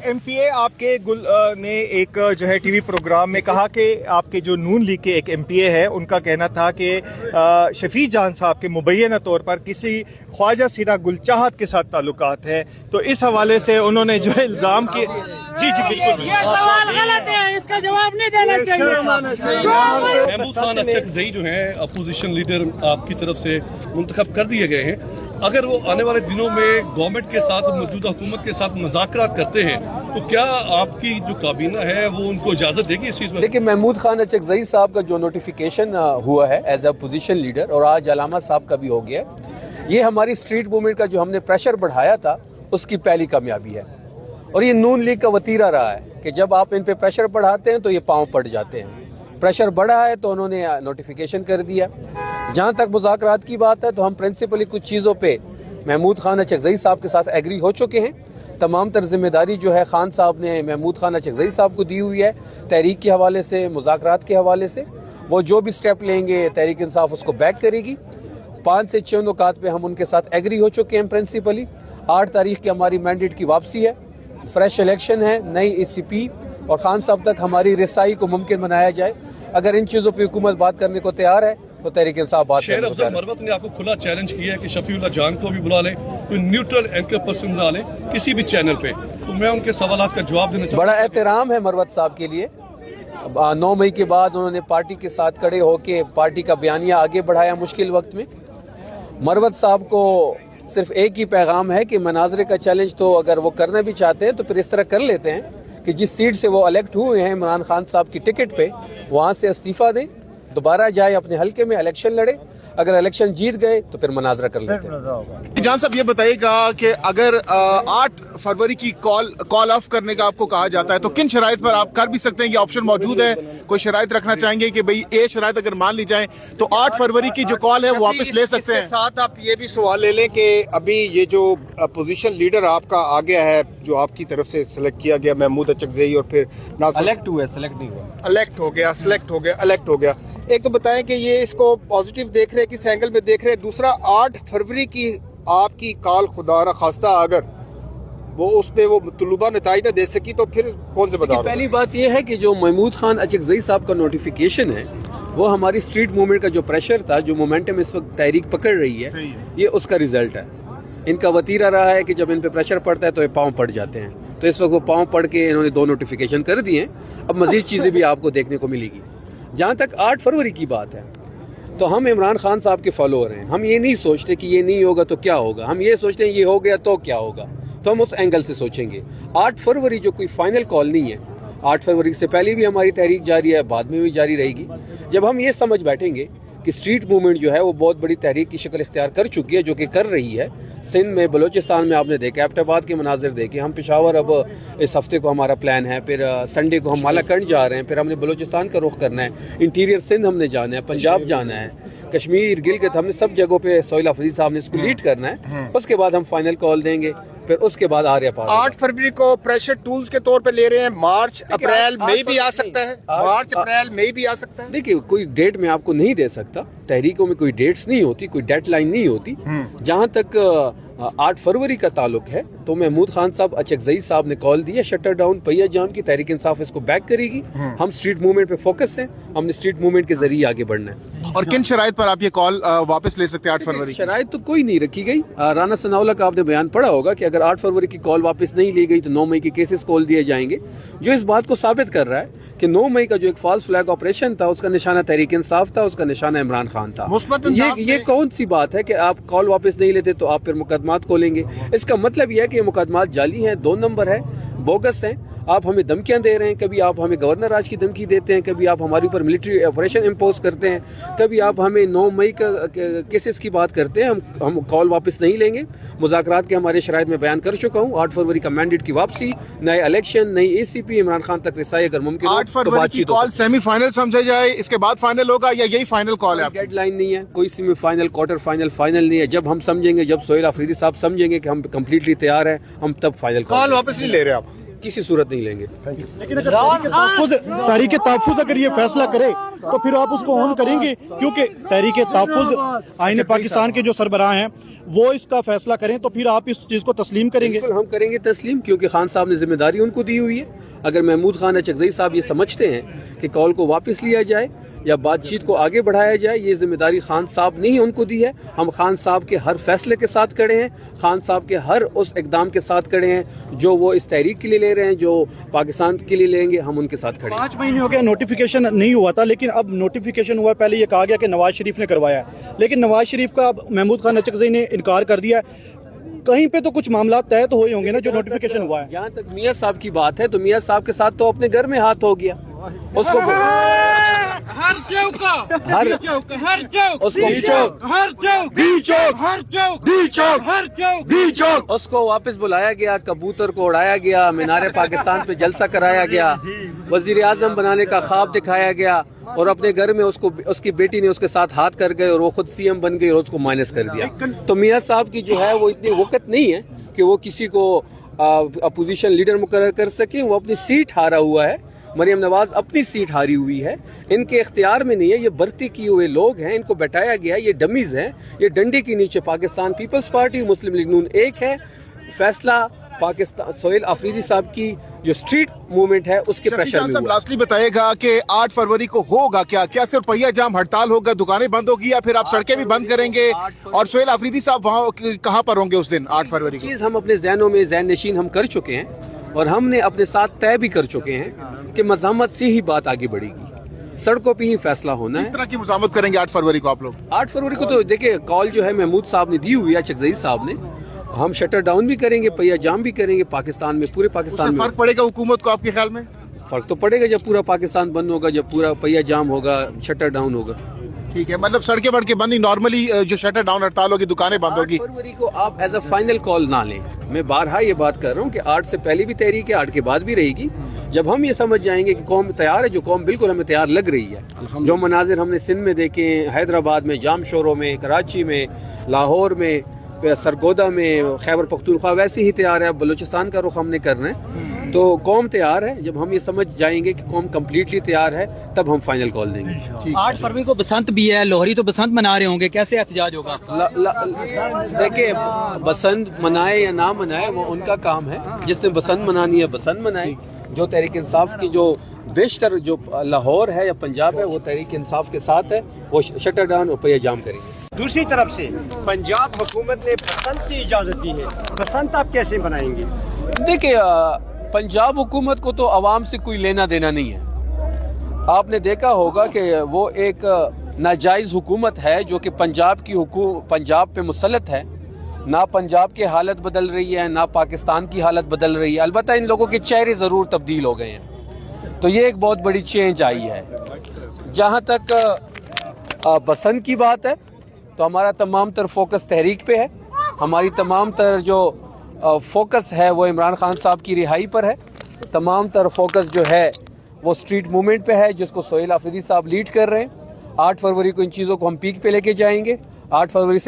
MPa आपके गुल ने एक जो है टीवी प्रोग्राम में कहा कि आपके जो नून लीग के एक एमपीए है उनका कहना था कि शफी जान साहब के मुबैना तौर पर किसी ख्वाजा सीना गुलचाहत के साथ ताल्लुकात है, तो इस हवाले से उन्होंने जो है इल्ज़ाम किए। जी बिल्कुल, ये सवाल गलत है, इसका जवाब नहीं देना चाहिए। महमूद खान अचकज़ई जो है अपोजिशन लीडर आपकी तरफ से मुंतखब कर दिए गए हैं, अगर वो आने वाले दिनों में गवर्नमेंट के साथ मौजूदा हुकूमत के साथ मुज़ाकरात करते हैं तो क्या आपकी जो काबीना है वो उनको इजाज़त देगी इस चीज़ में? देखिए, महमूद खान अचकज़ई साहब का जो नोटिफिकेशन हुआ है एज अ पोजीशन लीडर, और आज अलामा साहब का भी हो गया, ये हमारी स्ट्रीट मूवमेंट का जो हमने प्रेशर बढ़ाया था उसकी पहली कामयाबी है। और ये नून लीग का वतीरा रहा है कि जब आप इन पे प्रेशर बढ़ाते हैं तो ये पाँव पड़ जाते हैं। प्रेशर बढ़ा है तो उन्होंने नोटिफिकेशन कर दिया। जहाँ तक मुज़ाकरात की बात है तो हम प्रिंसिपली कुछ चीज़ों पे महमूद खान अचकज़ई साहब के साथ एग्री हो चुके हैं। तमाम तर जिम्मेदारी जो है खान साहब ने महमूद खान अचकज़ई साहब को दी हुई है, तहरीक के हवाले से, मुज़ाकरात के हवाले से। वो जो भी स्टेप लेंगे तहरीक इंसाफ उसको बैक करेगी। 5 से 6 नुकात पे हम उनके साथ एग्री हो चुके हैं प्रिंसिपली। 8 तारीख की हमारी मैंडेट की वापसी है, फ्रेश इलेक्शन है, नई ECP और खान साहब तक हमारी रिसाई को मुमकिन बनाया जाए। अगर इन चीज़ों पे हुकूमत बात करने को तैयार है तो तहरीक इंसाफ बात शेर अफजल मरवत ने आपको खुला चैलेंज किया है कि शफीउल्लाह जान को भी बुला लें, कोई न्यूट्रल एंकर पर्सन बुला लें किसी भी चैनल पे, तो मैं उनके सवालात का जवाब देना चाहता हूं। बड़ा एहतराम है मरवत साहब के लिए। 9 मई के बाद उन्होंने पार्टी के साथ खड़े होकर पार्टी का बयानिया आगे बढ़ाया मुश्किल वक्त में। मरवत साहब को सिर्फ एक ही पैगाम है कि मनाजरे का चैलेंज तो अगर वो करना भी चाहते हैं तो फिर इस तरह कर लेते हैं कि जिस सीट से वो इलेक्ट हुए हैं इमरान खान साहब की टिकट पे, वहाँ से इस्तीफ़ा दें, दोबारा जाए अपने हल्के में इलेक्शन लड़े। अगर इलेक्शन जीत गए तो फिर मनाजरा कर लेते हैं। जान साहब ये बताइएगा कि अगर 8 फरवरी की कॉल ऑफ करने का आपको कहा जाता है तो किन शराइत पर आप कर भी सकते हैं? ये ऑप्शन मौजूद है? कोई शराइत रखना चाहेंगे कि भाई ये शराइत अगर मान ली जाए तो 8 फरवरी की जो कॉल है वो वापस ले सकते हैं? साथ आप ये भी सवाल ले लें कि अभी ये जो पोजीशन लीडर आपका आ गया है, जो आपकी तरफ से सिलेक्ट किया गया महमूद अचकज़ई, और फिर इलेक्ट हुआ, सेलेक्ट नहीं हुआ, इलेक्ट हो गया, सिलेक्ट हो गया, इलेक्ट हो गया। एक तो बताएं कि ये इसको पॉजिटिव देख रहे हैं, किस एंगल में देख रहे हैं? दूसरा, 8 फरवरी की आपकी कॉल खुदा न खास्ता अगर वो उस पे वो तलुबा नताइज न दे सकी तो फिर कौन से बता? पहली बात ये है कि जो महमूद खान अचकज़ई साहब का नोटिफिकेशन है वो हमारी स्ट्रीट मूवमेंट का जो प्रेशर था, जो मोमेंटम इस वक्त तहरीक पकड़ रही है, ये उसका रिजल्ट है। इनका वतीरा रहा है कि जब इन पे प्रेशर पड़ता है तो ये पाँव पड़ जाते हैं, तो इस वक्त वो पाँव पड़ के इन्होंने 2 नोटिफिकेशन कर दिए हैं। अब मज़ीद चीज़ें भी आपको देखने को मिलेगी। जहाँ तक 8 फरवरी की बात है तो हम इमरान खान साहब के फॉलोअर हैं। हम ये नहीं सोचते कि ये नहीं होगा तो क्या होगा, हम ये सोचते हैं ये हो गया तो क्या होगा, तो हम उस एंगल से सोचेंगे। 8 फरवरी जो कोई फाइनल कॉल नहीं है, 8 फरवरी से पहले भी हमारी तहरीक जारी है, बाद में भी जारी रहेगी। जब हम ये समझ बैठेंगे कि स्ट्रीट मूवमेंट जो है वो बहुत बड़ी तहरीक की शक्ल इख्तियार कर चुकी है, जो कि कर रही है सिंध में, बलूचिस्तान में आपने देखा, एबटाबाद के मनाजिर देखे। हम पेशावर अब इस हफ्ते को हमारा प्लान है, फिर संडे को हम मालाकंड जा रहे हैं, फिर हमने बलूचिस्तान का रुख करना है, इंटीरियर सिंध हमने जाना है, पंजाब जाना है, कश्मीर, गिलगित, हमने सब जगहों पे सोहेल अफरीदी साहब ने इसको लीड करना है। उसके बाद हम फाइनल कॉल देंगे, फिर उसके बाद आर्या पार। 8 फरवरी को प्रेशर टूल्स के तौर पे ले रहे हैं। मार्च अप्रैल मई भी आ सकता है, मार्च अप्रैल मई भी आ सकता है। देखिए, कोई डेट मैं आपको नहीं दे सकता, तहरीकों में कोई डेट्स नहीं होती, कोई डेडलाइन नहीं होती। जहाँ तक 8 फरवरी का ताल्लुक है तो महमूद खान साहब अचकज़ई साहब ने कॉल दिया शटर डाउन पहिया जाम की, तहरीक इंसाफ इसको बैक करेगी। हम स्ट्रीट मूवमेंट पे फोकस हैं, हमने स्ट्रीट मूवमेंट के जरिए आगे बढ़ना है। और किन शराइत पर आप ये कॉल वापस ले सकते हैं 8 फरवरी? शराइत तो कोई नहीं रखी गई। राना सनाउल्लाह का आपने बयान पढ़ा होगा कि अगर 8 फरवरी की कॉल वापस नहीं ली गई तो 9 मई के केसेस खोल दिए जाएंगे, जो इस बात को साबित कर रहा है कि 9 मई का जो एक फॉल्स फ्लैग ऑपरेशन था उसका निशाना तहरीक इंसाफ था, उसका निशाना इमरान खान था। ये कौन सी बात है कि आप कॉल वापस नहीं लेते तो आप फिर मुकदमात खोलेंगे? इसका मतलब यह है कि ये मुकदमात जाली हैं, 2 नंबर है, बोगस हैं। आप हमें धमकियां दे रहे हैं, कभी आप हमें गवर्नर राज की धमकी देते हैं, कभी आप हमारे ऊपर मिलिट्री ऑपरेशन इम्पोज करते हैं, कभी आप हमें 9 मई का केसेस की बात करते हैं। हम कॉल वापस नहीं लेंगे। मुज़ाकरात के हमारे शराइत में बयान कर चुका हूँ। 8 फरवरी का मैंडेट की वापसी, नए इलेक्शन, नई ACP, इमरान खान तक रिसाई अगर मुमकिन हो 8 फरवरी की कॉल सेमीफाइनल समझा जाए, इसके बाद फाइनल होगा या यही फाइनल कॉल है? डेडलाइन नहीं है, कोई सेमीफाइनल, क्वार्टर फाइनल, फाइनल नहीं है। जब हम समझेंगे, जब सोहेल अफरीदी साहब समझेंगे कि हम कम्प्लीटली तैयार हैं, हम तब फाइनल कॉल वापस नहीं ले रहे आप? किसी सूरत नहीं लेंगे। तहरीक तहफ़्फ़ुज़ अगर ये फैसला करे तो फिर आप उसको ऑन करेंगे, क्योंकि तहरीक तहफ़्फ़ुज़ आईन पाकिस्तान के जो सरबराह हैं वो इसका फैसला करें तो फिर आप इस चीज़ को तस्लीम करेंगे? बिल्कुल हम करेंगे तस्लीम, क्योंकि खान साहब ने जिम्मेदारी उनको दी हुई है। अगर महमूद खान अचकज़ई साहब ये समझते हैं कि कॉल को वापस लिया जाए या बातचीत को आगे बढ़ाया जाए, ये जिम्मेदारी खान साहब ने ही उनको दी है। हम खान साहब के हर फैसले के साथ खड़े हैं, खान साहब के हर उस इकदाम के साथ खड़े हैं जो वो इस तहरीक के लिए ले रहे हैं, जो पाकिस्तान के लिए लेंगे, हम उनके साथ खड़े हैं। 5 महीने हो गए नोटिफिकेशन नहीं हुआ था, लेकिन अब नोटिफिकेशन हुआ। पहले ये कहा गया कि नवाज शरीफ ने करवाया है, लेकिन नवाज शरीफ का अब महमूद खान अचकज़ई ने इनकार कर दिया है। कहीं पे तो कुछ मामला तय तो हुए होंगे ना जो नोटिफिकेशन हुआ है। जहाँ तक मियाँ साहब की बात है तो मियाँ साहब के साथ तो अपने घर में हाथ हो गया, उसको हर चौक हर चौक हर चौक उसको हर चौक डी चौक हर चौक डी चौक हर चौक डी चौक उसको वापस बुलाया गया, कबूतर को उड़ाया गया, मीनार पाकिस्तान पे जलसा कराया गया, वजीर आजम बनाने का ख्वाब दिखाया गया, और अपने घर में उसको उसकी बेटी ने उसके साथ हाथ कर गए और वो खुद सीएम बन गई और उसको माइनस कर दिया। तो मियाँ साहब की जो है वो इतनी वक़्त नहीं है कि वो किसी को अपोजिशन लीडर मुकर्रर कर सके। वो अपनी सीट हारा हुआ है, मरियम नवाज अपनी सीट हारी हुई है, इनके इख्तियार में नहीं है। ये भर्ती किए हुए लोग हैं, इनको बैठाया गया है, ये डमीज हैं। ये डंडे के नीचे पाकिस्तान पीपल्स पार्टी, मुस्लिम लीग नून एक है। फैसला पाकिस्तान सोहेल अफरीदी साहब की जो स्ट्रीट मूवमेंट है उसके प्रेशर में हुआ। लास्टली बताइएगा कि 8 फरवरी को होगा क्या? क्या सिर्फ पहिया जाम हड़ताल होगा, दुकानें बंद होगी, या फिर आप सड़कें भी बंद करेंगे? और सोहेल अफरीदी साहब वहाँ कहाँ पर होंगे उस दिन 8 फरवरी को? चीज़ हम अपने जहनों में ज़हन नशीन हम कर चुके हैं और हमने अपने साथ तय भी कर चुके हैं कि मज़ामत से ही बात आगे बढ़ेगी, सड़कों पे ही फैसला होना है। किस तरह की मुज़ामत करेंगे 8 फरवरी को आप लोग? 8 फरवरी को तो देखिए कॉल जो है महमूद साहब ने दी हुई है, अचकज़ई साहब ने। हम शटर डाउन भी करेंगे, पहिया जाम भी करेंगे पाकिस्तान में, पूरे पाकिस्तान में। फर्क पड़ेगा हुकूमत को आपके ख्याल में? फर्क तो पड़ेगा जब पूरा पाकिस्तान बंद होगा, जब पूरा पहिया जाम होगा, शटर डाउन होगा। ठीक है, मतलब सड़कें बढ़ बंद, नॉर्मली जो शटर डाउन हड़ताल होगी, दुकानें बंद होगी। 8 फरवरी को आप एज अ फाइनल कॉल ना लें। मैं बारहा ये बात कर रहा हूँ कि 8 से पहले भी तहरीक है, 8 के बाद भी रहेगी। जब हम ये समझ जाएंगे कि कौम तैयार है, जो कौम बिल्कुल हमें तैयार लग रही है, जो मनाजिर हमने सिंध में देखे, हैदराबाद में, जाम शोरों में, कराची में, लाहौर में, सरगोदा में, खैबर पख्तूनख्वा वैसे ही तैयार है। बलूचिस्तान का रुख हमने करना है, तो कौम तैयार है। जब हम ये समझ जाएंगे कि कौम कम्प्लीटली तैयार है, तब हम फाइनल कॉल देंगे। 8 फरवरी को बसंत भी है, लोहरी तो बसंत मना रहे होंगे, कैसे एहतजाज होगा? देखिए, बसंत मनाए या ना मनाए वो उनका काम है। जिसने बसंत मनानी है बसंत मनाए। जो तहरीक इंसाफ की जो बेशतर जो लाहौर है या पंजाब है, वो तहरीक इंसाफ के साथ है, वो शटर डाउन और पहिया जाम करेंगे। दूसरी तरफ से पंजाब हुकूमत ने बसंत की इजाज़त दी है, बसंत आप कैसे बनाएंगे? देखिए, पंजाब हुकूमत को तो आवाम से कोई लेना देना नहीं है। आपने देखा होगा कि वो एक नाजायज़ हुकूमत है जो कि पंजाब पे मुसल्लत है। ना पंजाब की हालत बदल रही है, ना पाकिस्तान की हालत बदल रही है। अलबत्ता इन लोगों के चेहरे ज़रूर तब्दील हो गए हैं, तो ये एक बहुत बड़ी चेंज आई है। जहाँ तक बसंत की बात है तो हमारा तमाम तर फोकस तहरीक पे है। हमारी तमाम तर जो फोकस है वो इमरान खान साहब की रिहाई पर है। तमाम तर फोकस जो है वो स्ट्रीट मूवमेंट पे है, जिसको सोहेल अफरीदी साहब लीड कर रहे हैं। 8 फरवरी को इन चीज़ों को हम पीक पे लेके जाएंगे। 8 फरवरी से